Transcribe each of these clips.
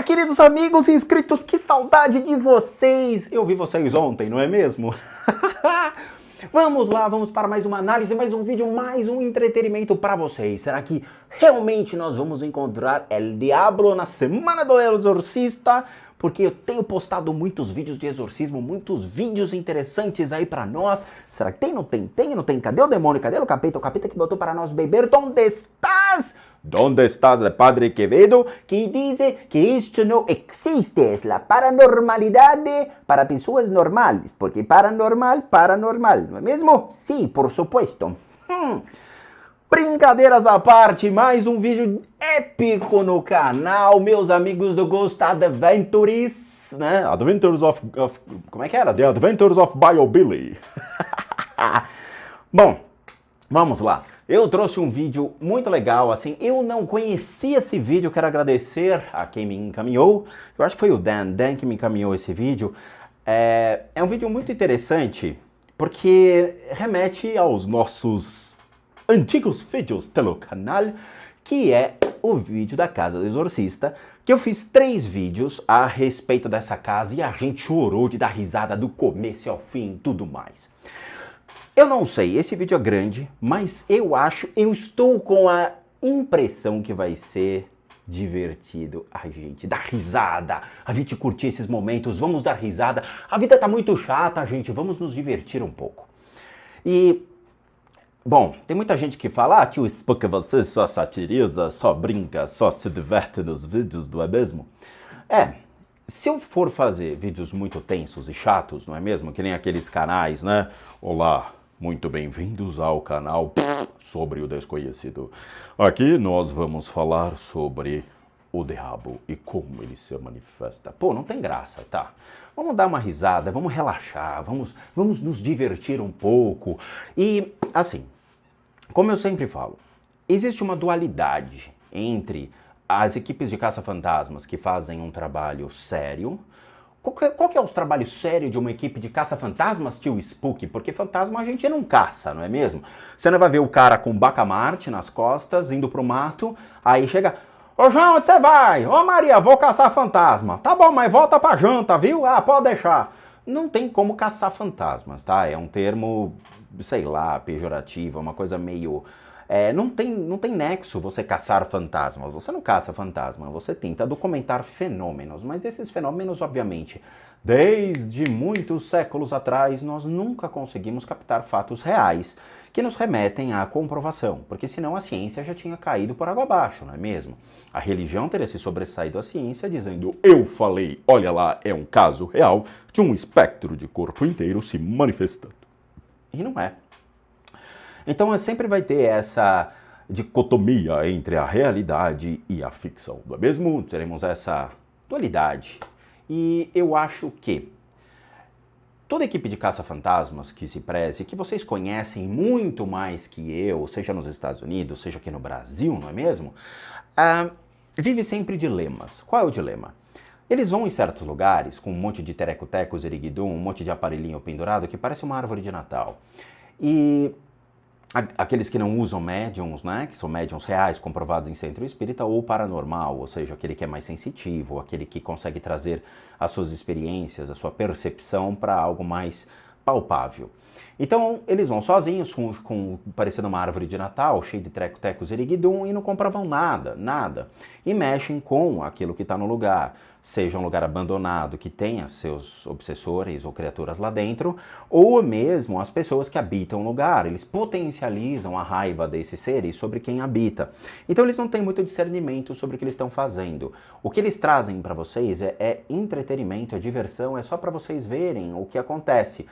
Olá, queridos amigos e inscritos, que saudade de vocês! Eu vi vocês ontem, não é mesmo? Vamos lá, vamos para mais uma análise, mais um vídeo, mais um entretenimento para vocês. Será que realmente nós vamos encontrar El Diablo na semana do Exorcista? Porque eu tenho postado muitos vídeos de exorcismo, muitos vídeos interessantes aí para nós. Será que tem, não tem? Tem, não tem? Cadê o demônio? Cadê o capeta? O capeta que botou para nós beber. ¿Dónde estás? ¿Dónde estás, Padre Quevedo? Que diz que isto não existe, é a paranormalidade para pessoas normais. Porque paranormal, não é mesmo? Sim, por supuesto. Brincadeiras à parte, mais um vídeo épico no canal, meus amigos do Ghost Adventures, né? Adventures of como é que era? The Adventures of Bio-Billy. Bom, vamos lá. Eu trouxe um vídeo muito legal, assim, eu não conhecia esse vídeo, quero agradecer a quem me encaminhou, eu acho que foi o Dan que me encaminhou esse vídeo. É um vídeo muito interessante, porque remete aos nossos antigos vídeos pelo canal, que é o vídeo da Casa do Exorcista, que eu fiz 3 vídeos a respeito dessa casa e a gente chorou de dar risada do começo ao fim e tudo mais. Eu não sei, esse vídeo é grande, mas eu estou com a impressão que vai ser divertido. Ai, gente, dar risada, a gente curtir esses momentos, vamos dar risada. A vida tá muito chata, gente, vamos nos divertir um pouco. E bom, tem muita gente que fala, tio Spook, você só satiriza, só brinca, só se diverte nos vídeos, não é mesmo? Se eu for fazer vídeos muito tensos e chatos, não é mesmo? Que nem aqueles canais, né? Olá, muito bem-vindos ao canal sobre o desconhecido. Aqui nós vamos falar sobre o diabo e como ele se manifesta. Pô, não tem graça, tá? Vamos dar uma risada, vamos relaxar, vamos nos divertir um pouco. E, assim, como eu sempre falo, existe uma dualidade entre as equipes de caça-fantasmas que fazem um trabalho sério. Qual que é o trabalho sério de uma equipe de caça-fantasmas, tio Spook? Porque fantasma a gente não caça, não é mesmo? Você não vai ver o cara com bacamarte nas costas, indo pro mato, aí chega... Ô João, onde você vai? Ô Maria, vou caçar fantasma. Tá bom, mas volta pra janta, viu? Ah, pode deixar. Não tem como caçar fantasmas, tá? É um termo, sei lá, pejorativo, uma coisa meio... Não tem nexo você caçar fantasmas. Você não caça fantasma, você tenta documentar fenômenos. Mas esses fenômenos, obviamente, desde muitos séculos atrás, nós nunca conseguimos captar fatos reais que nos remetem à comprovação, porque senão a ciência já tinha caído por água abaixo, não é mesmo? A religião teria se sobressaído à ciência dizendo, eu falei, olha lá, é um caso real de um espectro de corpo inteiro se manifestando. E não é. Então sempre vai ter essa dicotomia entre a realidade e a ficção, não é mesmo? Teremos essa dualidade. E eu acho que toda equipe de caça-fantasmas que se preze, que vocês conhecem muito mais que eu, seja nos Estados Unidos, seja aqui no Brasil, não é mesmo? Vive sempre dilemas. Qual é o dilema? Eles vão em certos lugares com um monte de tereco-tecos, eriguidum, um monte de aparelhinho pendurado que parece uma árvore de Natal. E aqueles que não usam médiums, né, que são médiums reais, comprovados em centro espírita, ou paranormal, ou seja, aquele que é mais sensitivo, aquele que consegue trazer as suas experiências, a sua percepção para algo mais palpável. Então, eles vão sozinhos, parecendo uma árvore de Natal, cheio de treco-tecos eriguidum, e não comprovam nada. E mexem com aquilo que está no lugar, seja um lugar abandonado que tenha seus obsessores ou criaturas lá dentro, ou mesmo as pessoas que habitam o lugar. Eles potencializam a raiva desses seres sobre quem habita. Então, eles não têm muito discernimento sobre o que eles estão fazendo. O que eles trazem para vocês é entretenimento, é diversão, é só para vocês verem o que acontece.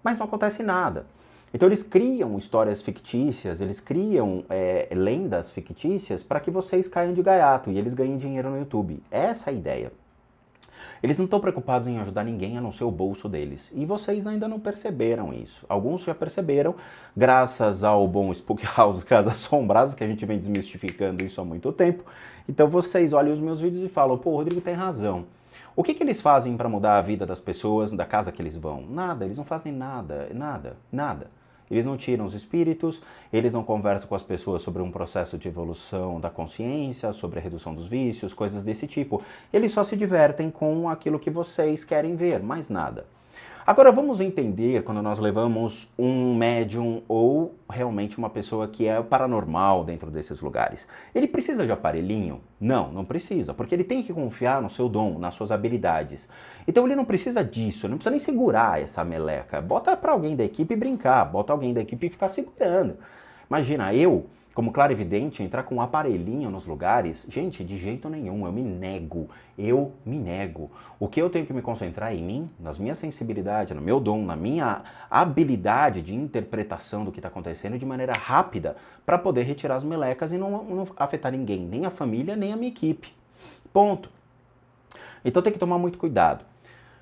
Mas não acontece nada. Então eles criam histórias fictícias, eles criam lendas fictícias para que vocês caiam de gaiato e eles ganhem dinheiro no YouTube. Essa é a ideia. Eles não estão preocupados em ajudar ninguém a não ser o bolso deles. E vocês ainda não perceberam isso. Alguns já perceberam, graças ao bom Spook House Casas Assombradas, que a gente vem desmistificando isso há muito tempo. Então vocês olham os meus vídeos e falam, pô, o Rodrigo tem razão. O que eles fazem para mudar a vida das pessoas da casa que eles vão? Nada, eles não fazem nada. Eles não tiram os espíritos, eles não conversam com as pessoas sobre um processo de evolução da consciência, sobre a redução dos vícios, coisas desse tipo. Eles só se divertem com aquilo que vocês querem ver, mais nada. Agora vamos entender quando nós levamos um médium ou realmente uma pessoa que é paranormal dentro desses lugares. Ele precisa de aparelhinho? Não, não precisa, porque ele tem que confiar no seu dom, nas suas habilidades. Então ele não precisa disso, ele não precisa nem segurar essa meleca. Bota para alguém da equipe brincar, bota alguém da equipe ficar segurando. Imagina, eu, como clarividente, entrar com um aparelhinho nos lugares, gente, de jeito nenhum, eu me nego. O que eu tenho que me concentrar é em mim, nas minhas sensibilidades, no meu dom, na minha habilidade de interpretação do que está acontecendo de maneira rápida para poder retirar as melecas e não afetar ninguém, nem a família, nem a minha equipe. Ponto. Então tem que tomar muito cuidado.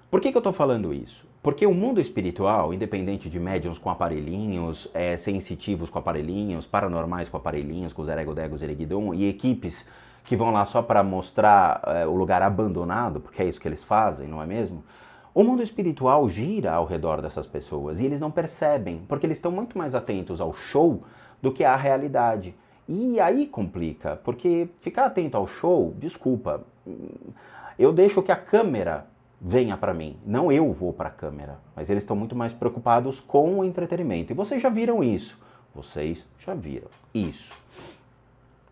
Por que eu estou falando isso? Porque o mundo espiritual, independente de médiuns com aparelhinhos, sensitivos com aparelhinhos, paranormais com aparelhinhos, com os eregodegos e eriguidon, e equipes que vão lá só para mostrar o lugar abandonado, porque é isso que eles fazem, não é mesmo? O mundo espiritual gira ao redor dessas pessoas e eles não percebem, porque eles estão muito mais atentos ao show do que à realidade. E aí complica, porque ficar atento ao show, desculpa, eu deixo que a câmera venha para mim, não eu vou para a câmera, mas eles estão muito mais preocupados com o entretenimento. E vocês já viram isso,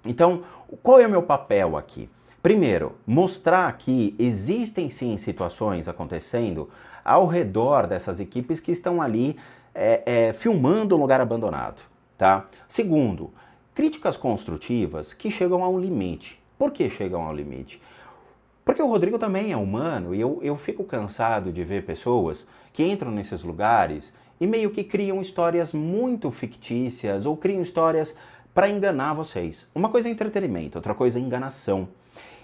Então, qual é o meu papel aqui? Primeiro, mostrar que existem sim situações acontecendo ao redor dessas equipes que estão ali filmando um lugar abandonado, tá? Segundo, críticas construtivas que chegam a um limite. Por que chegam ao limite? Porque o Rodrigo também é humano e eu fico cansado de ver pessoas que entram nesses lugares e meio que criam histórias muito fictícias ou criam histórias para enganar vocês. Uma coisa é entretenimento, outra coisa é enganação.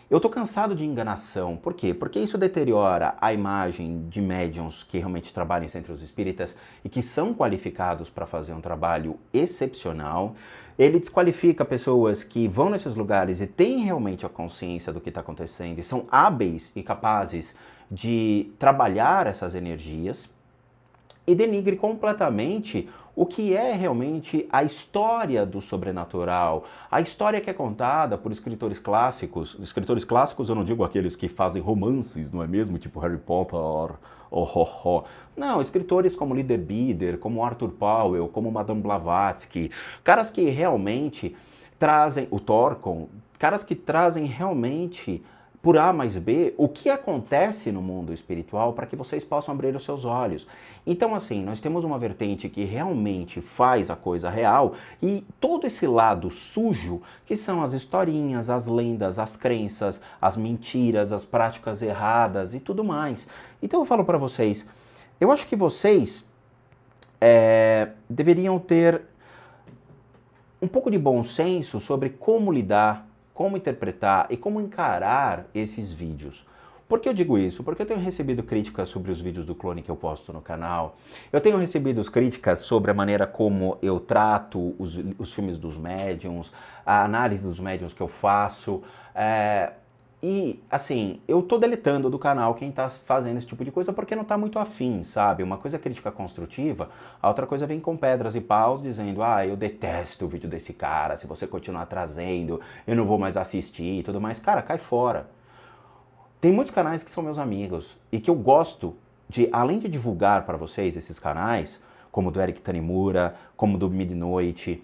Eu tô cansado de enganação. Por quê? Porque isso deteriora a imagem de médiuns que realmente trabalham entre os espíritas e que são qualificados para fazer um trabalho excepcional. Ele desqualifica pessoas que vão nesses lugares e têm realmente a consciência do que está acontecendo e são hábeis e capazes de trabalhar essas energias. E denigre completamente o que é realmente a história do sobrenatural, a história que é contada por escritores clássicos. Escritores clássicos eu não digo aqueles que fazem romances, não é mesmo? Tipo Harry Potter, Não, escritores como Leader Bieder, como Arthur Powell, como Madame Blavatsky, caras que realmente trazem, o Thorcon, caras que trazem realmente por A mais B, o que acontece no mundo espiritual para que vocês possam abrir os seus olhos. Então, assim, nós temos uma vertente que realmente faz a coisa real e todo esse lado sujo, que são as historinhas, as lendas, as crenças, as mentiras, as práticas erradas e tudo mais. Então eu falo para vocês, eu acho que vocês deveriam ter um pouco de bom senso sobre como lidar, como interpretar e como encarar esses vídeos. Por que eu digo isso? Porque eu tenho recebido críticas sobre os vídeos do clone que eu posto no canal. Eu tenho recebido críticas sobre a maneira como eu trato os filmes dos médiums, a análise dos médiums que eu faço. E, assim, eu tô deletando do canal quem tá fazendo esse tipo de coisa porque não tá muito afim, sabe? Uma coisa é crítica construtiva, a outra coisa vem com pedras e paus dizendo eu detesto o vídeo desse cara, se você continuar trazendo, eu não vou mais assistir e tudo mais. Cara, cai fora. Tem muitos canais que são meus amigos e que eu gosto de, além de divulgar para vocês esses canais, como o do Eric Tanimura, como do Midnoite.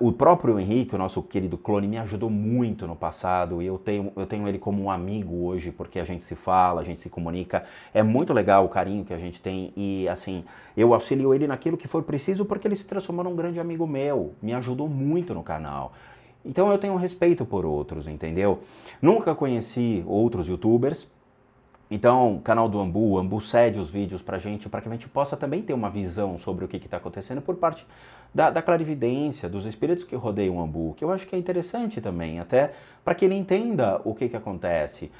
O próprio Henrique, o nosso querido clone, me ajudou muito no passado e eu tenho ele como um amigo hoje, porque a gente se fala, a gente se comunica. É muito legal o carinho que a gente tem e, assim, eu auxilio ele naquilo que for preciso porque ele se transformou num grande amigo meu, me ajudou muito no canal. Então eu tenho respeito por outros, entendeu? Nunca conheci outros youtubers. Então, o canal do Ambu, o Ambu cede os vídeos pra gente, para que a gente possa também ter uma visão sobre o que está acontecendo por parte da clarividência, dos espíritos que rodeiam o Ambu, que eu acho que é interessante também, até para que ele entenda o que acontece.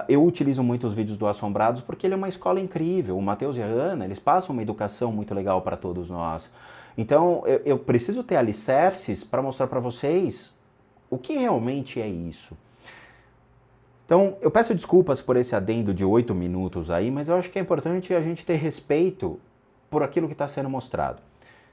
Eu utilizo muito os vídeos do Assombrados porque ele é uma escola incrível, o Matheus e a Ana, eles passam uma educação muito legal para todos nós. Então, eu preciso ter alicerces para mostrar para vocês o que realmente é isso. Então, eu peço desculpas por esse adendo de 8 minutos aí, mas eu acho que é importante a gente ter respeito por aquilo que está sendo mostrado.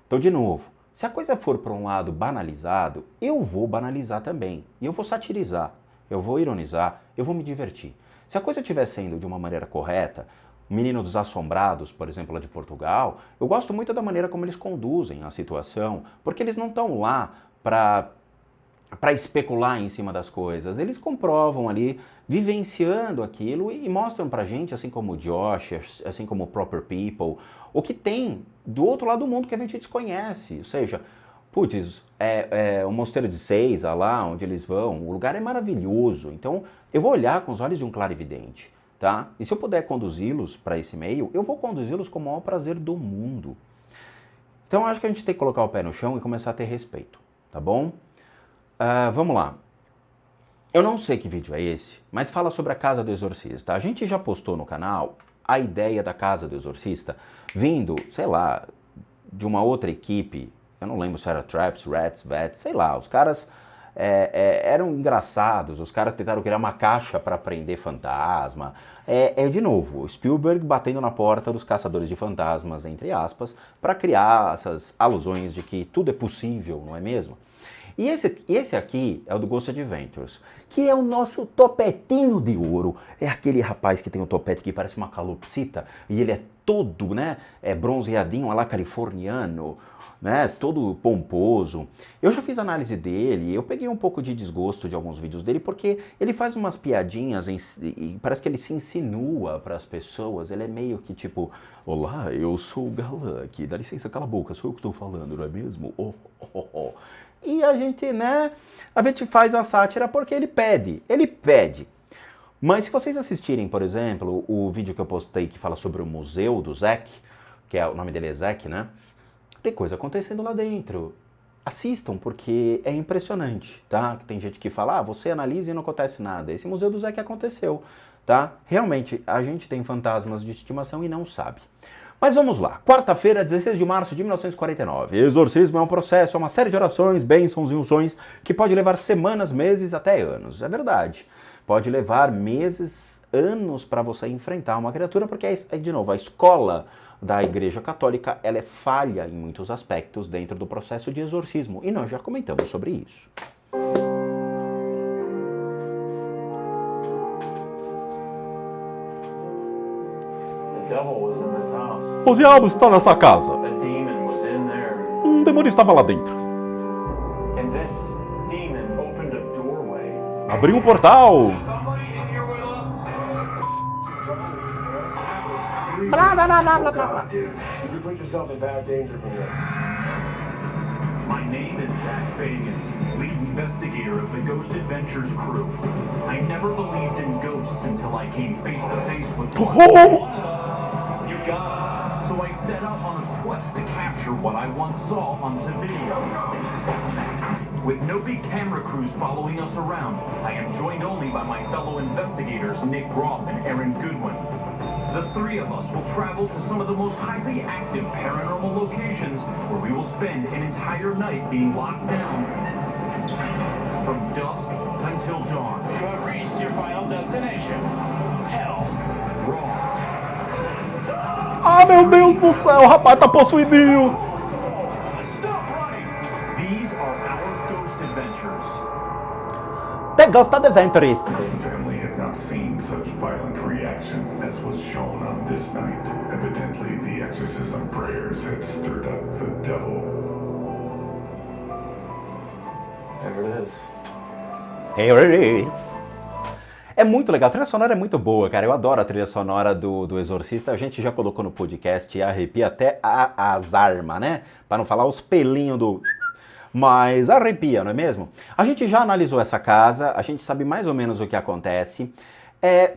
Então, de novo, se a coisa for para um lado banalizado, eu vou banalizar também. E eu vou satirizar, eu vou ironizar, eu vou me divertir. Se a coisa estiver sendo de uma maneira correta, o Menino dos Assombrados, por exemplo, lá de Portugal, eu gosto muito da maneira como eles conduzem a situação, porque eles não estão lá para especular em cima das coisas. Eles comprovam ali, vivenciando aquilo e mostram pra gente, assim como o Josh, assim como o Proper People, o que tem do outro lado do mundo que a gente desconhece. Ou seja, putz, o Mosteiro de Seiza, lá onde eles vão, o lugar é maravilhoso. Então, eu vou olhar com os olhos de um clarividente, tá? E se eu puder conduzi-los para esse meio, eu vou conduzi-los com o maior prazer do mundo. Então, eu acho que a gente tem que colocar o pé no chão e começar a ter respeito, tá bom? Vamos lá. Eu não sei que vídeo é esse, mas fala sobre a Casa do Exorcista. A gente já postou no canal a ideia da Casa do Exorcista vindo, sei lá, de uma outra equipe. Eu não lembro se era Traps, Rats, Vets, sei lá. Os caras eram engraçados, os caras tentaram criar uma caixa para prender fantasma. De novo, Spielberg batendo na porta dos caçadores de fantasmas, entre aspas, para criar essas alusões de que tudo é possível, não é mesmo? E esse aqui é o do Ghost Adventures, que é o nosso topetinho de ouro. É aquele rapaz que tem um topete que parece uma calopsita e ele é todo, né, bronzeadinho, à la californiano, né, todo pomposo. Eu já fiz análise dele, eu peguei um pouco de desgosto de alguns vídeos dele porque ele faz umas piadinhas e parece que ele se insinua para as pessoas. Ele é meio que tipo, olá, eu sou o galã aqui, dá licença, cala a boca, sou eu que estou falando, não é mesmo? Oh, oh, oh. E a gente faz a sátira porque ele pede. Mas se vocês assistirem, por exemplo, o vídeo que eu postei que fala sobre o museu do Zack, o nome dele é Zack, né? Tem coisa acontecendo lá dentro. Assistam, porque é impressionante, tá? Tem gente que fala, você analisa e não acontece nada. Esse museu do Zack aconteceu, tá? Realmente, a gente tem fantasmas de estimação e não sabe. Mas vamos lá, quarta-feira, 16 de março de 1949. Exorcismo é um processo, é uma série de orações, bênçãos e unções que pode levar semanas, meses, até anos. É verdade. Pode levar meses, anos para você enfrentar uma criatura, porque, de novo, a escola da Igreja Católica, ela é falha em muitos aspectos dentro do processo de exorcismo. E nós já comentamos sobre isso. O diabo está nessa casa. Um demônio estava lá dentro. Abriu um portal. My name is Zach Bagans, lead investigator of the Ghost Adventures crew. I never believed in ghosts until I came face to face with one. You got us. So I set out on a quest to capture what I once saw onto video. With no big camera crews following us around, I am joined only by my fellow investigators Nick Groff and Aaron Goodwin. The three of us will travel to some of the most highly active paranormal locations where we will spend an entire night being locked down from dusk until dawn. You have reached your final destination. Hell. Raw. Ah, meu Deus do céu, o rapaz tá possuidinho. Stop running. These are our Ghost Adventures. The Ghost Adventures. The family had not seen such violent reaction as was shown on this night. Evidently, the exorcism prayers had stirred up the devil. There it is. Here it is. É muito legal, a trilha sonora é muito boa, cara. Eu adoro a trilha sonora do Exorcista. A gente já colocou no podcast e arrepia até as armas, né? Para não falar os pelinhos do... Mas arrepia, não é mesmo? A gente já analisou essa casa, a gente sabe mais ou menos o que acontece.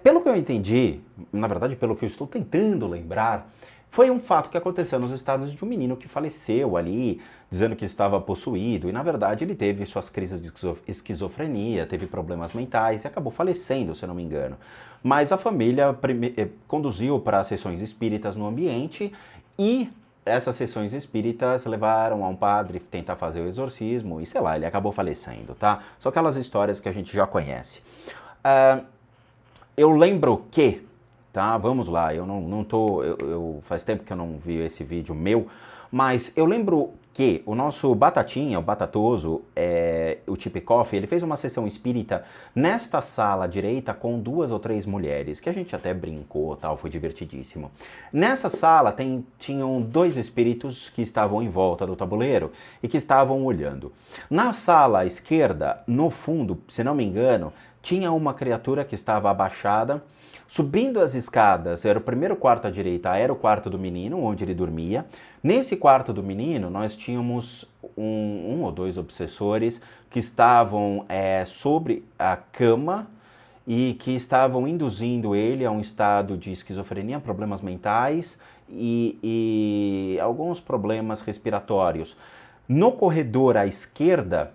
Pelo que eu entendi, na verdade pelo que eu estou tentando lembrar, foi um fato que aconteceu nos Estados Unidos de um menino que faleceu ali, dizendo que estava possuído, e na verdade ele teve suas crises de esquizofrenia, teve problemas mentais e acabou falecendo, se eu não me engano. Mas a família conduziu para sessões espíritas no ambiente e essas sessões espíritas levaram a um padre tentar fazer o exorcismo e, sei lá, ele acabou falecendo, tá? São aquelas histórias que a gente já conhece. Eu lembro que tá? Vamos lá, eu não tô... faz tempo que eu não vi esse vídeo meu, mas eu lembro que o nosso Batatinha, o Batatoso, o Tipikoff, ele fez uma sessão espírita nesta sala à direita com 2 ou 3 mulheres, que a gente até brincou, tal, foi divertidíssimo. Nessa sala tinham 2 espíritos que estavam em volta do tabuleiro e que estavam olhando. Na sala à esquerda, no fundo, se não me engano, tinha uma criatura que estava abaixada, subindo as escadas. Era o primeiro quarto à direita, era o quarto do menino, onde ele dormia. Nesse quarto do menino, nós tínhamos um ou 2 obsessores que estavam sobre a cama e que estavam induzindo ele a um estado de esquizofrenia, problemas mentais e alguns problemas respiratórios. No corredor à esquerda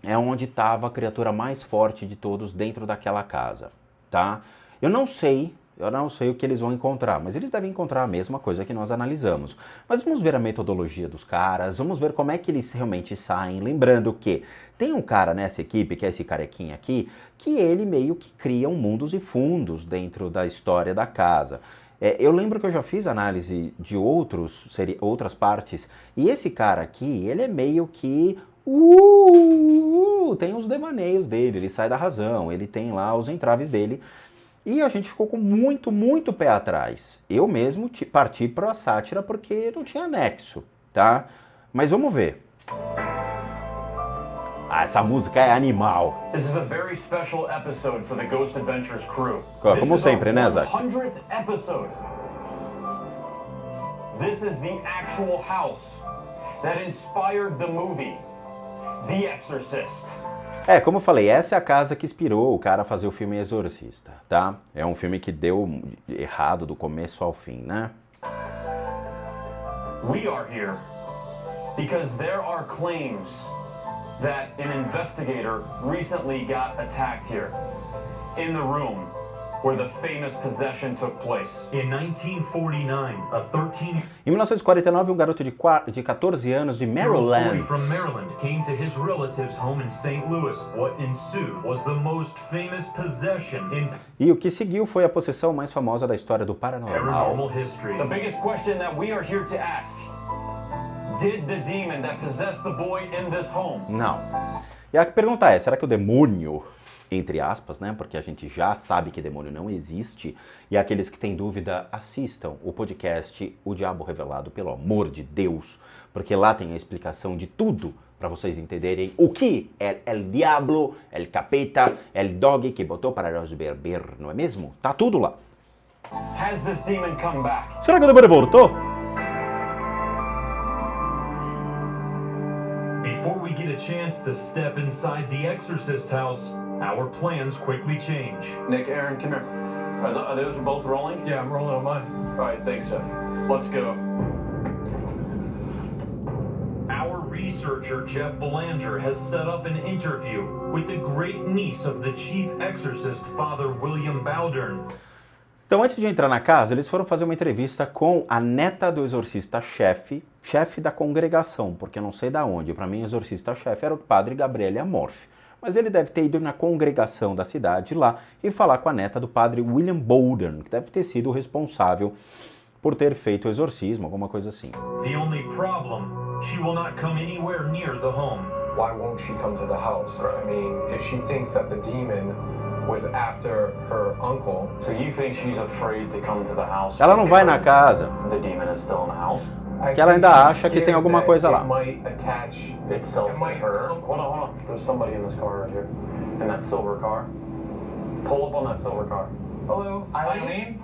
é onde estava a criatura mais forte de todos dentro daquela casa, tá? Eu não sei o que eles vão encontrar, mas eles devem encontrar a mesma coisa que nós analisamos. Mas vamos ver a metodologia dos caras, vamos ver como é que eles realmente saem. Lembrando que tem um cara nessa equipe, que é esse carequinha aqui, que ele meio que cria mundos e fundos dentro da história da casa. Eu lembro que eu já fiz análise de outras partes, e esse cara aqui, ele é meio que... tem os devaneios dele, ele sai da razão, ele tem lá os entraves dele. E a gente ficou com muito, muito pé atrás. Eu mesmo parti para a sátira porque não tinha nexo, tá? Mas vamos ver. Essa música é animal. This is a very special episode for the Ghost Adventures crew. Como sempre, né, Zac? 100th episode. This is the actual house that inspired the movie, The Exorcist. Como eu falei, essa é a casa que inspirou o cara a fazer o filme Exorcista, tá? É um filme que deu errado do começo ao fim, né? We are here because there are claims that an investigator recently got attacked here in the room where the famous possession took place. In 1949, a 13 Em 1949, um garoto de 14 anos de Maryland from Maryland came to his relative's home in St. Louis. What ensued was the most famous possession in e o que seguiu foi a possessão mais famosa da história do paranormal. paranormal history. The biggest question that we are here to ask: did the demon that possessed the boy in this home? Não. E a pergunta é, será que o demônio, entre aspas, né? Porque a gente já sabe que demônio não existe. E aqueles que têm dúvida, assistam o podcast O Diabo Revelado, pelo amor de Deus. Porque lá tem a explicação de tudo para vocês entenderem o que é el diablo, el capeta, el dog que botou para os beber, não é mesmo? Tá tudo lá. Has this demon come back? Será que o demônio voltou? Before we get a chance to step inside the Exorcist house, our plans quickly change. Nick, Aaron, come here. Are those both rolling? Yeah, I'm rolling on mine. All right, thanks, Jeff. Let's go. Our researcher, Jeff Belanger, has set up an interview with the great niece of the chief exorcist, Father William Bowdern. Então, antes de entrar na casa, eles foram fazer uma entrevista com a neta do exorcista-chefe, chefe da congregação, porque eu não sei da onde. Para mim, o exorcista-chefe era o padre Gabriele Amorfi. Mas ele deve ter ido na congregação da cidade lá e falar com a neta do padre William Bowdern, que deve ter sido o responsável por ter feito o exorcismo, alguma coisa assim. The only problem, she will not come anywhere near the home. Why won't she come to the house? I mean, if she thinks that the demon was after her uncle. So you think she's afraid to come to the house? Ela não vai na casa. The demon is still in the house? Que ela ainda acha que tem alguma coisa lá. Might attach Itself to her. Hold on. There's somebody in this car right here. In that silver car. Pull up on that silver car. Hello, Eileen?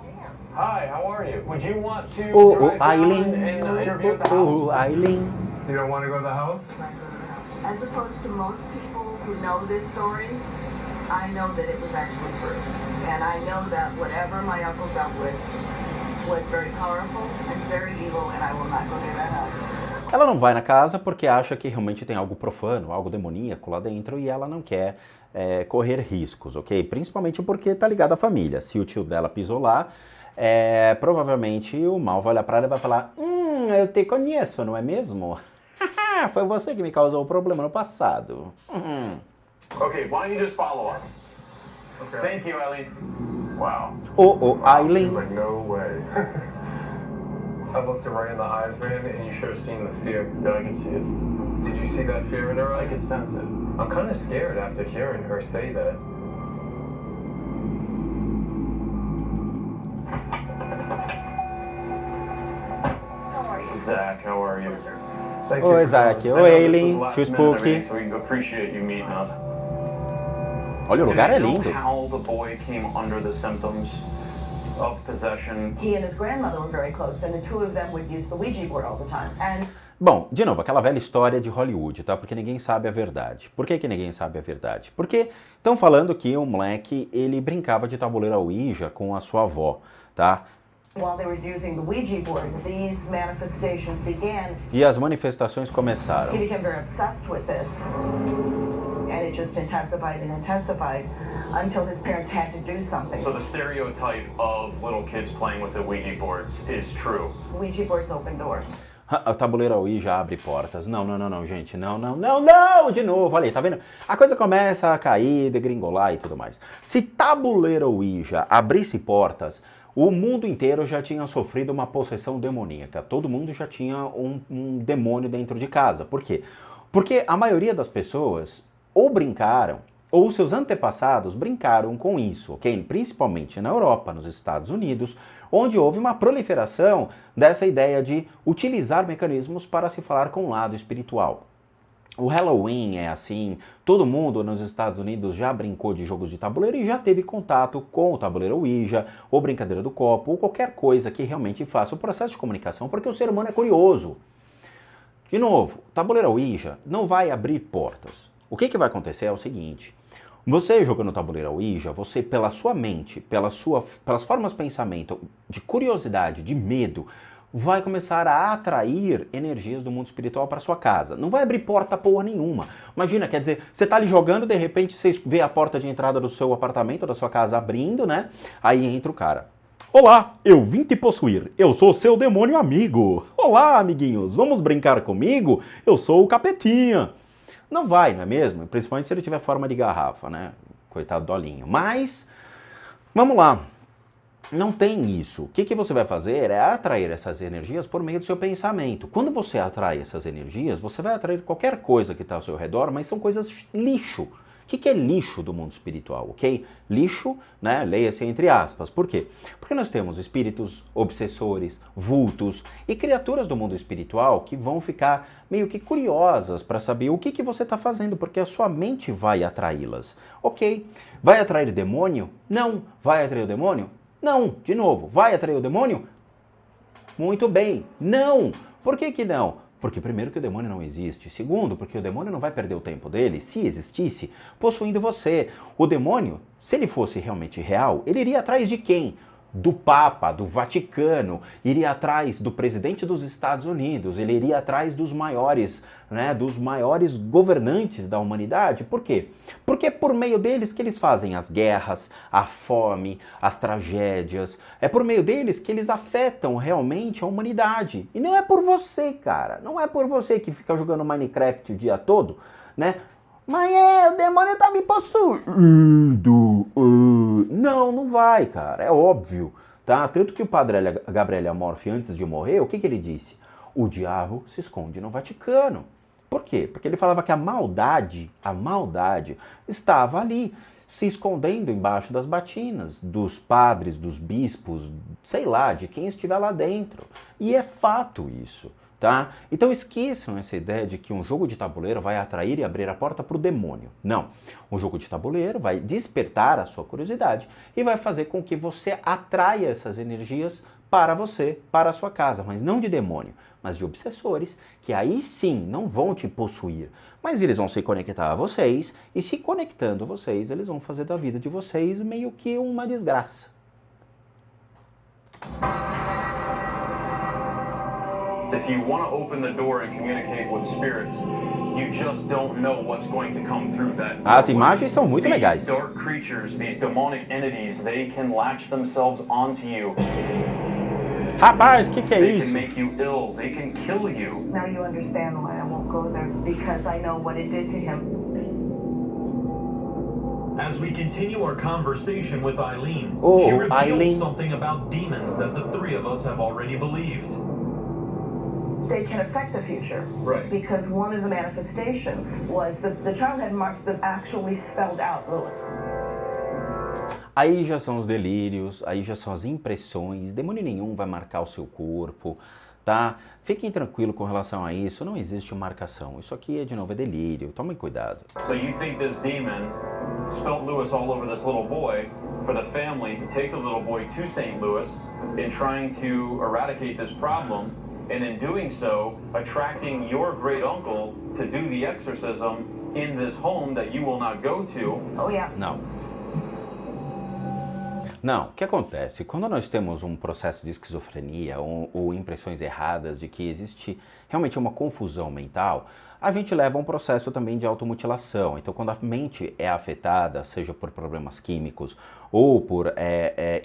Hi, how are you? Would you want to drive down Eileen. and interview at the house? Eileen. You don't want to go to the house? As opposed to most people who know this story, I know that it was actually true. And I know that whatever my uncle dealt with was very powerful and very evil, and I will not go near that house. Ela não vai na casa porque acha que realmente tem algo profano, algo demoníaco lá dentro e ela não quer correr riscos, ok? Principalmente porque tá ligado à família. Se o tio dela pisou lá, provavelmente o mal vai olhar pra ela e vai falar: eu te conheço, não é mesmo? Foi você que me causou o problema no passado. Okay, why don't you just follow us? Okay. Thank you, Eileen. Wow. Oh, She Aileen. was like, no way. I looked her right in the eyes, man, and you should have seen the fear. Yeah, I can see it. Did you see that fear in her I eyes? can sense it. I'm kind of scared after hearing her say that. How are you? Zach, how are you? Thank Oi, you for Zach. coming. I know Oi, this was Aileen. last Tio minute and Spooky. everything, So we appreciate you meeting us. Olha, o lugar é Do you know lindo. how the boy came under the symptoms of possession? He and his grandmother were very close, and the two of them would use the Ouija board all the time. And Bom, de novo, aquela velha história de Hollywood, tá? Porque ninguém sabe a verdade. Por que ninguém sabe a verdade? Porque estão falando que o moleque, ele brincava de tabuleiro Ouija com a sua avó, tá? while they were using the Ouija board, these manifestations began. E as manifestações começaram. He became very obsessed with this. And it just intensified and intensified until his parents had to do something. So the stereotype of little kids playing with the Ouija boards is true. Ouija boards open doors. O tabuleiro Ouija abre portas. Não, gente. Não, de novo. Olha aí, tá vendo? A coisa começa a cair, degringolar e tudo mais. Se tabuleiro Ouija abrisse portas, o mundo inteiro já tinha sofrido uma possessão demoníaca. Todo mundo já tinha um demônio dentro de casa. Por quê? Porque a maioria das pessoas ou brincaram, ou seus antepassados brincaram com isso, ok? Principalmente na Europa, nos Estados Unidos, onde houve uma proliferação dessa ideia de utilizar mecanismos para se falar com o lado espiritual. O Halloween é assim, todo mundo nos Estados Unidos já brincou de jogos de tabuleiro e já teve contato com o tabuleiro Ouija, ou brincadeira do copo, ou qualquer coisa que realmente faça o processo de comunicação, porque o ser humano é curioso. De novo, o tabuleiro Ouija não vai abrir portas. O que vai acontecer é o seguinte: você jogando tabuleiro Ouija, você pela sua mente, pelas formas de pensamento, de curiosidade, de medo, vai começar a atrair energias do mundo espiritual para sua casa. Não vai abrir porta porra nenhuma. Imagina, quer dizer, você tá ali jogando, de repente você vê a porta de entrada do seu apartamento, da sua casa abrindo, né? Aí entra o cara. Olá, eu vim te possuir. Eu sou seu demônio amigo. Olá, amiguinhos, vamos brincar comigo? Eu sou o Capetinha. Não vai, não é mesmo? Principalmente se ele tiver forma de garrafa, né? Coitado do Dolinho. Mas, vamos lá. Não tem isso. O que você vai fazer é atrair essas energias por meio do seu pensamento. Quando você atrai essas energias, você vai atrair qualquer coisa que está ao seu redor, mas são coisas lixo. O que é lixo do mundo espiritual, ok? Lixo, né? Leia-se entre aspas. Por quê? Porque nós temos espíritos obsessores, vultos e criaturas do mundo espiritual que vão ficar meio que curiosas para saber o que você está fazendo, porque a sua mente vai atraí-las. Ok. Vai atrair demônio? Não. Vai atrair o demônio? Não. De novo, vai atrair o demônio? Muito bem. Não. Por que não? Porque primeiro que o demônio não existe. Segundo, porque o demônio não vai perder o tempo dele, se existisse, possuindo você. O demônio, se ele fosse realmente real, ele iria atrás de quem? Do Papa, do Vaticano, iria atrás do presidente dos Estados Unidos, ele iria atrás dos maiores, né, dos maiores governantes da humanidade. Por quê? Porque é por meio deles que eles fazem as guerras, a fome, as tragédias. É por meio deles que eles afetam realmente a humanidade. E não é por você, cara. Não é por você que fica jogando Minecraft o dia todo, né? Mas o demônio tá me possuindo. Não vai, cara. É óbvio, tá? Tanto que o padre Gabriele Amorfi, antes de morrer, o que ele disse? O diabo se esconde no Vaticano. Por quê? Porque ele falava que a maldade estava ali, se escondendo embaixo das batinas, dos padres, dos bispos, sei lá, de quem estiver lá dentro. E é fato isso. Tá? Então esqueçam essa ideia de que um jogo de tabuleiro vai atrair e abrir a porta para o demônio. Não. Um jogo de tabuleiro vai despertar a sua curiosidade e vai fazer com que você atraia essas energias para você, para a sua casa, mas não de demônio, mas de obsessores, que aí sim não vão te possuir, mas eles vão se conectar a vocês e se conectando a vocês, eles vão fazer da vida de vocês meio que uma desgraça. If you want to open the door and communicate with spirits, you just don't know what's going to come through that door. As imagens são muito legais. These dark creatures, these demonic entities, they can latch themselves onto you. Rapaz, que é They isso? can make you ill. They can kill you. Now you understand why I won't go there, because I know what it did to him. As we continue our conversation with Eileen, Oh, she reveals Eileen. something about demons that the three of us have already believed. They can affect the future. Right. Because one of the manifestations was the child had marks that actually spelled out Lewis. Aí já são os delírios, aí já são as impressões, demônio nenhum vai marcar o seu corpo, tá? Fiquem tranquilos com relação a isso, não existe marcação. Isso aqui, de novo, é delírio, tomem cuidado. So you think this demon spelt Lewis all over this little boy for the family to take the little boy to St. Louis in trying to eradicate this problem, and in doing so, attracting your great uncle to do the exorcism in this home that you will not go to. Oh, yeah. Não, o que acontece? Quando nós temos um processo de esquizofrenia ou impressões erradas de que existe realmente uma confusão mental, a gente leva a um processo também de automutilação. Então, quando a mente é afetada, seja por problemas químicos ou por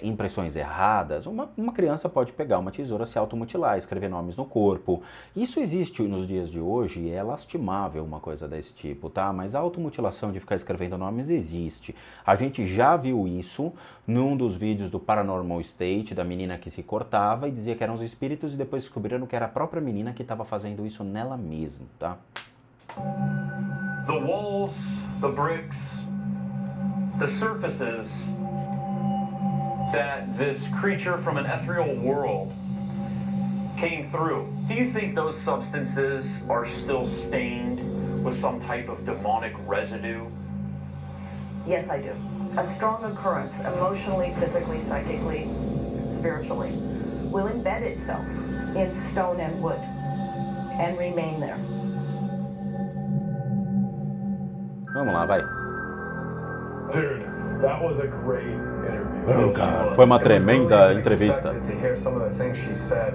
impressões erradas, uma criança pode pegar uma tesoura, se automutilar, escrever nomes no corpo. Isso existe nos dias de hoje e é lastimável uma coisa desse tipo, tá? Mas a automutilação de ficar escrevendo nomes existe. A gente já viu isso num dos vídeos do Paranormal State, da menina que se cortava e dizia que eram os espíritos e depois descobriram que era a própria menina que estava fazendo isso nela mesma, tá? The walls, the bricks, the surfaces that this creature from an ethereal world came through. Do you think those substances are still stained with some type of demonic residue? Yes, I do. A strong occurrence, emotionally, physically, psychically, spiritually, will embed itself in stone and wood and remain there. Vamos lá, vai. Dude, that was a great interview. Oh, God. Foi uma tremenda entrevista. To hear some of the things she said.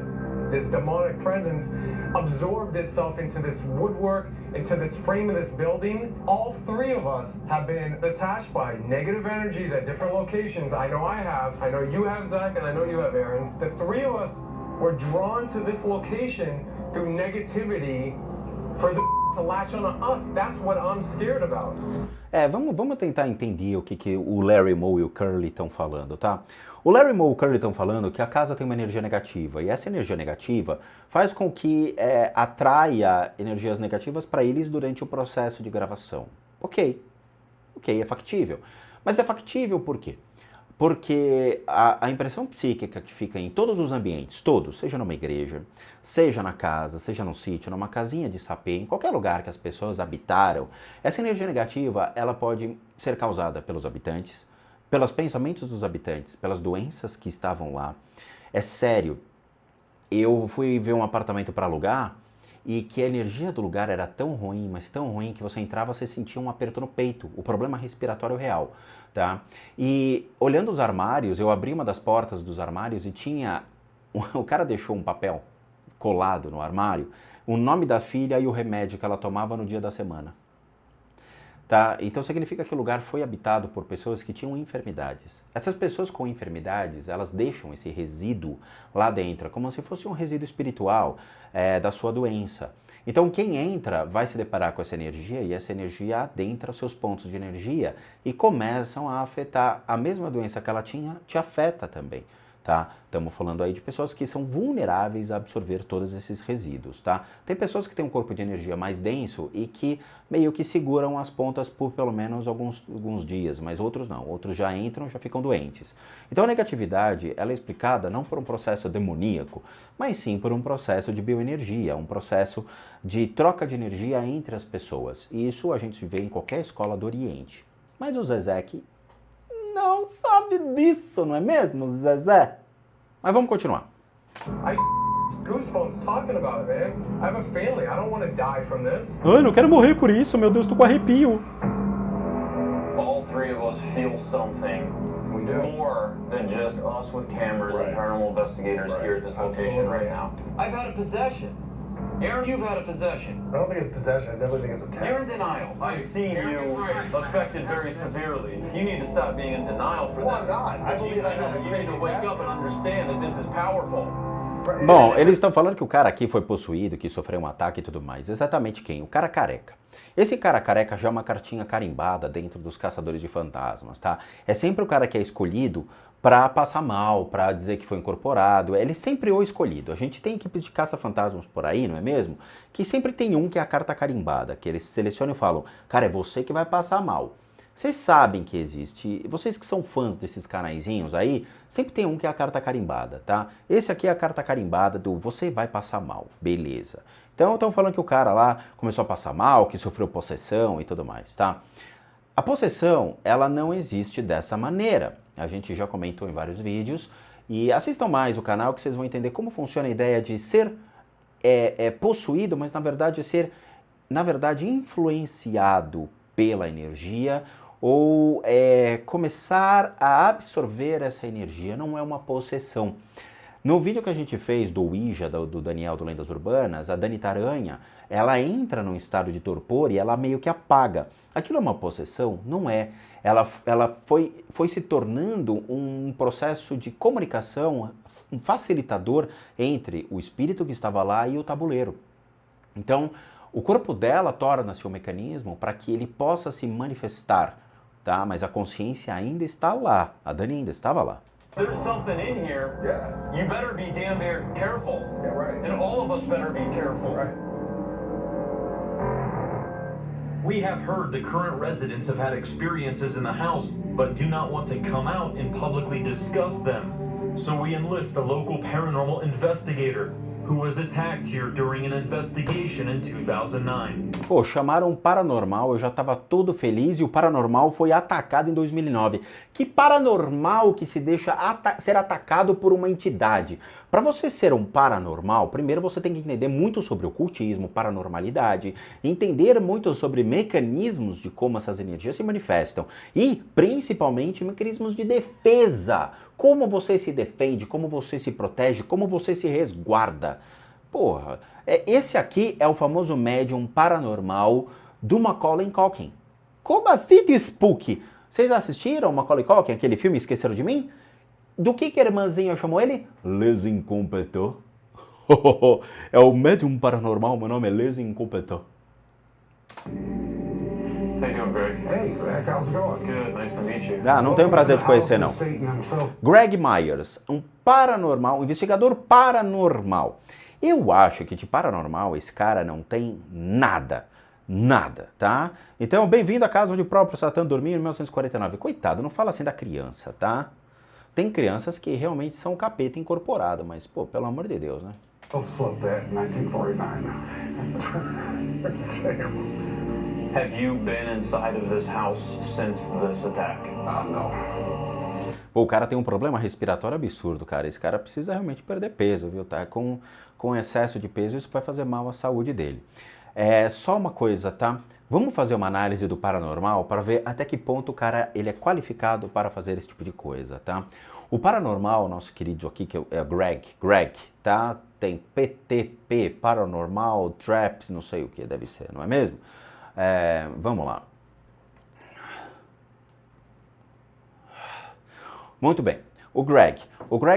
This demonic presence absorbed itself into this woodwork, into this frame of this building. All three of us have been attached by negative energies at different locations. I know I have. I know you have, Zach, and I know you have, Aaron. The three of us were drawn to this location through negativity for the to latch on us. That's what I'm scared about. Vamos tentar entender o que o Larry Moe e o Curly estão falando, tá? O Larry Moe e o Curly estão falando que a casa tem uma energia negativa e essa energia negativa faz com que atraia energias negativas para eles durante o processo de gravação. Ok, é factível. Mas é factível por quê? Porque a impressão psíquica que fica em todos os ambientes, todos, seja numa igreja, seja na casa, seja num sítio, numa casinha de sapê, em qualquer lugar que as pessoas habitaram, essa energia negativa ela pode ser causada pelos habitantes, pelos pensamentos dos habitantes, pelas doenças que estavam lá. É sério, eu fui ver um apartamento para alugar e que a energia do lugar era tão ruim, mas tão ruim que você entrava e você sentia um aperto no peito, o problema respiratório real, tá? E olhando os armários, eu abri uma das portas dos armários e tinha, o cara deixou um papel colado no armário, o nome da filha e o remédio que ela tomava no dia da semana. Tá? Então significa que o lugar foi habitado por pessoas que tinham enfermidades. Essas pessoas com enfermidades, elas deixam esse resíduo lá dentro, como se fosse um resíduo espiritual da sua doença. Então quem entra vai se deparar com essa energia e essa energia adentra seus pontos de energia e começam a afetar a mesma doença que ela tinha, te afeta também. Tá? Estamos falando aí de pessoas que são vulneráveis a absorver todos esses resíduos, tá? Tem pessoas que têm um corpo de energia mais denso e que meio que seguram as pontas por pelo menos alguns dias, mas outros não, outros já entram, já ficam doentes. Então a negatividade, ela é explicada não por um processo demoníaco, mas sim por um processo de bioenergia, um processo de troca de energia entre as pessoas. E isso a gente vê em qualquer escola do Oriente. Mas o Zezé aqui não sabe disso, não é mesmo, Zezé? Mas vamos continuar. I goosebumps talking about it, man. I have a family. I don't want to die from this. Ai, não quero morrer por isso, meu Deus, tô com arrepio. All three of us feel something more than just us with cameras and paranormal investigators here at this location right now. I've had a possession. Aaron, you've had a possession. I don't think it's possession. I definitely think it's attack. You're in denial. I've seen you affected very severely. You need to stop being in denial for that. Well, I'm not. I believe I know. You need to wake up and understand that this is powerful. Bom, eles estão falando que o cara aqui foi possuído, que sofreu um ataque e tudo mais. Exatamente quem? O cara careca. Esse cara careca já é uma cartinha carimbada dentro dos caçadores de fantasmas, tá? É sempre o cara que é escolhido pra passar mal, pra dizer que foi incorporado. Ele é sempre o escolhido. A gente tem equipes de caça-fantasmas por aí, não é mesmo? Que sempre tem um que é a carta carimbada, que eles selecionam e falam, cara, é você que vai passar mal. Vocês sabem que existe, vocês que são fãs desses canaizinhos aí, sempre tem um que é a carta carimbada, tá? Esse aqui é a carta carimbada do você vai passar mal, beleza. Então estão falando que o cara lá começou a passar mal, que sofreu possessão e tudo mais, tá? A possessão, ela não existe dessa maneira. A gente já comentou em vários vídeos e assistam mais o canal que vocês vão entender como funciona a ideia de ser possuído, mas na verdade ser, influenciado pela energia ou começar a absorver essa energia. Não é uma possessão. No vídeo que a gente fez do Ouija, do Daniel do Lendas Urbanas, a Dani Taranha, ela entra num estado de torpor e ela meio que apaga. Aquilo é uma possessão? Não é. Ela foi se tornando um processo de comunicação, um facilitador entre o espírito que estava lá e o tabuleiro. Então, o corpo dela torna-se um mecanismo para que ele possa se manifestar, tá? Mas a consciência ainda está lá. A Dani ainda estava lá. There's something in here. Yeah. You better be damn near careful. Yeah, right. And all of us better be careful. Right. We have heard the current residents have had experiences in the house, but do not want to come out and publicly discuss them. So we enlist a local paranormal investigator who was attacked here during an investigation in 2009. Pô, chamaram um paranormal, eu já estava todo feliz e o paranormal foi atacado em 2009. Que paranormal que se deixa ser atacado por uma entidade? Para você ser um paranormal, primeiro você tem que entender muito sobre ocultismo, paranormalidade, entender muito sobre mecanismos de como essas energias se manifestam e, principalmente, mecanismos de defesa. Como você se defende, como você se protege, como você se resguarda. Porra, esse aqui é o famoso médium paranormal do Macaulay Culkin. Como assim de Spook? Vocês assistiram Macaulay Culkin, aquele filme Esqueceram de Mim? Do que a irmãzinha chamou ele? Les Incompetents. É o médium paranormal, meu nome é Les Incompetents. How you doing, Greg? Hey, Zach, how's it going? Good, nice to meet you. Ah, não tenho prazer de conhecer, não. Satan himself. Greg Myers, um paranormal, um investigador paranormal. Eu acho que de paranormal esse cara não tem nada. Nada, tá? Então, bem-vindo à casa onde o próprio Satã dormiu em 1949. Coitado, não fala assim da criança, tá? Tem crianças que realmente são capeta incorporado, mas, pô, pelo amor de Deus, né? I'll flip that in 1949. Have you been inside of this house since this attack? No. Pô, o cara tem um problema respiratório absurdo, cara. Esse cara precisa realmente perder peso, viu? Tá? Com excesso de peso, isso vai fazer mal à saúde dele. Só uma coisa, tá? Vamos fazer uma análise do paranormal para ver até que ponto o cara ele é qualificado para fazer esse tipo de coisa, tá? O paranormal, nosso querido aqui, que é o Greg, tá? Tem PTP, Paranormal, Traps, não sei o que deve ser, não é mesmo? Vamos lá. Muito bem. O Greg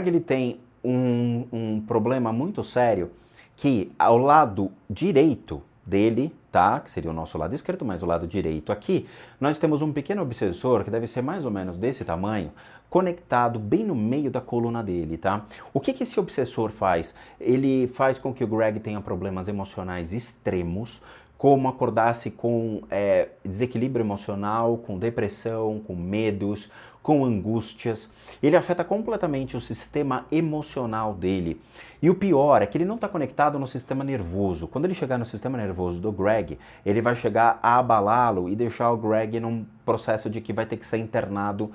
ele tem um problema muito sério que ao lado direito dele, tá? Que seria o nosso lado esquerdo, mas o lado direito aqui, nós temos um pequeno obsessor que deve ser mais ou menos desse tamanho, conectado bem no meio da coluna dele, tá? O que esse obsessor faz? Ele faz com que o Greg tenha problemas emocionais extremos, como acordasse com desequilíbrio emocional, com depressão, com medos, com angústias. Ele afeta completamente o sistema emocional dele. E o pior é que ele não está conectado no sistema nervoso. Quando ele chegar no sistema nervoso do Greg, ele vai chegar a abalá-lo e deixar o Greg num processo de que vai ter que ser internado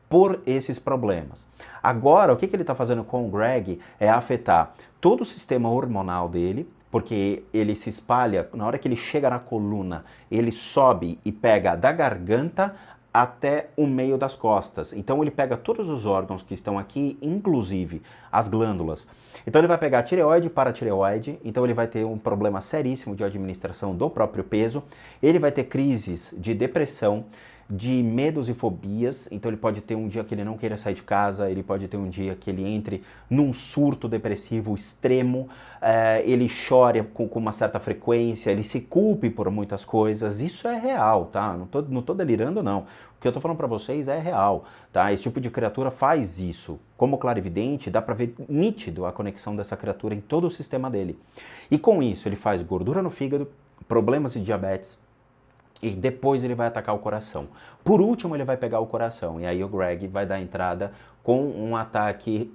por esses problemas. Agora, o que ele está fazendo com o Greg é afetar todo o sistema hormonal dele, porque ele se espalha, na hora que ele chega na coluna, ele sobe e pega da garganta até o meio das costas. Então ele pega todos os órgãos que estão aqui, inclusive as glândulas. Então ele vai pegar tireoide e paratireoide, então ele vai ter um problema seríssimo de administração do próprio peso, ele vai ter crises de depressão, de medos e fobias. Então ele pode ter um dia que ele não queira sair de casa, ele pode ter um dia que ele entre num surto depressivo extremo, ele chore com uma certa frequência, ele se culpe por muitas coisas. Isso é real, tá? Não tô delirando, não. O que eu tô falando pra vocês é real, tá? Esse tipo de criatura faz isso. Como clarividente, dá pra ver nítido a conexão dessa criatura em todo o sistema dele. E com isso, ele faz gordura no fígado, problemas de diabetes, e depois ele vai atacar o coração. Por último, ele vai pegar o coração, e aí o Greg vai dar entrada com um ataque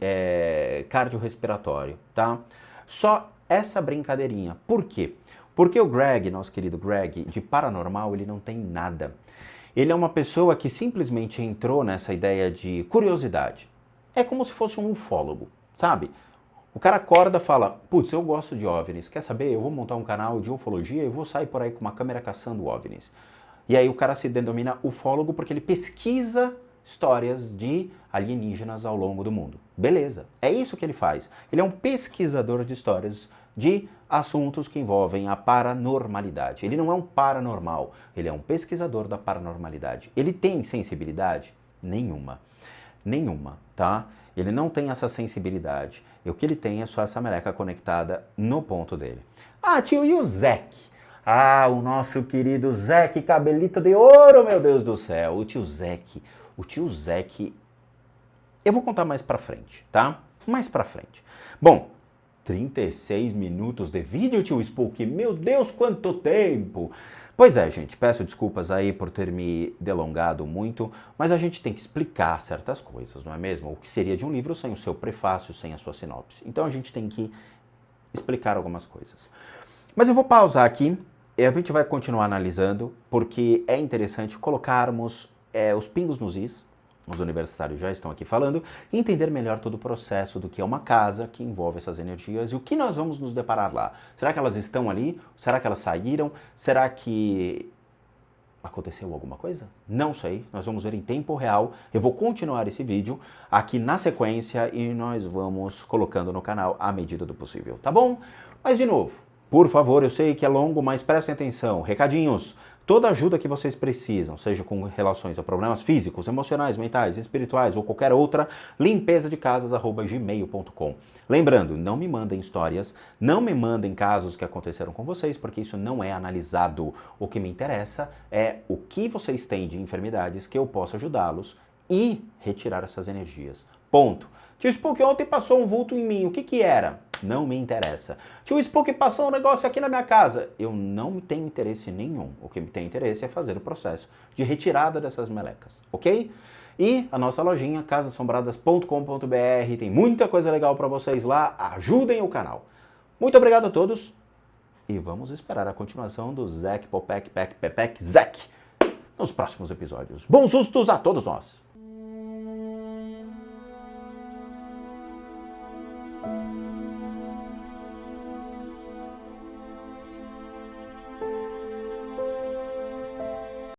cardiorrespiratório, tá? Só essa brincadeirinha. Por quê? Porque o Greg, nosso querido Greg, de paranormal, ele não tem nada. Ele é uma pessoa que simplesmente entrou nessa ideia de curiosidade. É como se fosse um ufólogo, sabe? O cara acorda e fala, putz, eu gosto de OVNIs, quer saber? Eu vou montar um canal de ufologia e vou sair por aí com uma câmera caçando OVNIs. E aí o cara se denomina ufólogo porque ele pesquisa histórias de alienígenas ao longo do mundo. Beleza, é isso que ele faz. Ele é um pesquisador de histórias de assuntos que envolvem a paranormalidade. Ele não é um paranormal, ele é um pesquisador da paranormalidade. Ele tem sensibilidade? Nenhuma. Nenhuma, tá? Ele não tem essa sensibilidade. E o que ele tem é só essa meleca conectada no ponto dele. Ah, tio, e o Zeke? Ah, o nosso querido Zeke, cabelito de ouro, meu Deus do céu. O tio Zeke, eu vou contar mais pra frente, tá? Mais pra frente. Bom, 36 minutos de vídeo, tio Spook. Meu Deus, quanto tempo! Pois é, gente, peço desculpas aí por ter me delongado muito, mas a gente tem que explicar certas coisas, não é mesmo? O que seria de um livro sem o seu prefácio, sem a sua sinopse. Então a gente tem que explicar algumas coisas. Mas eu vou pausar aqui e a gente vai continuar analisando, porque é interessante colocarmos os pingos nos is, os universitários já estão aqui falando, e entender melhor todo o processo do que é uma casa que envolve essas energias e o que nós vamos nos deparar lá. Será que elas estão ali? Será que elas saíram? Será que aconteceu alguma coisa? Não sei, nós vamos ver em tempo real. Eu vou continuar esse vídeo aqui na sequência e nós vamos colocando no canal à medida do possível, tá bom? Mas de novo, por favor, eu sei que é longo, mas prestem atenção. Recadinhos. Toda ajuda que vocês precisam, seja com relações a problemas físicos, emocionais, mentais, espirituais ou qualquer outra, limpezadecasas@gmail.com. Lembrando, não me mandem histórias, não me mandem casos que aconteceram com vocês, porque isso não é analisado. O que me interessa é o que vocês têm de enfermidades que eu possa ajudá-los e retirar essas energias. Ponto. Tio Spook, ontem passou um vulto em mim, o que era? Não me interessa. Tio Spook, passou um negócio aqui na minha casa. Eu não tenho interesse nenhum. O que me tem interesse é fazer o processo de retirada dessas melecas, ok? E a nossa lojinha, casassombradas.com.br, tem muita coisa legal para vocês lá. Ajudem o canal. Muito obrigado a todos e vamos esperar a continuação do Zeke Popek Pek Pepek Zeke nos próximos episódios. Bons sustos a todos nós!